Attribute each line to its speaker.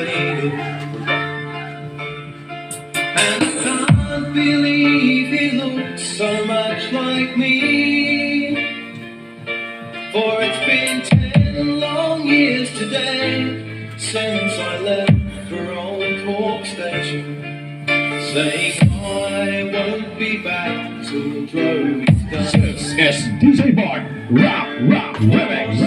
Speaker 1: faded. And I can't believe he looked so much like me. For it's been 10 long years today since I left for old Cork Station, saying I won't be back till the drove is done.
Speaker 2: This is DJ Bart, Rock, Remix.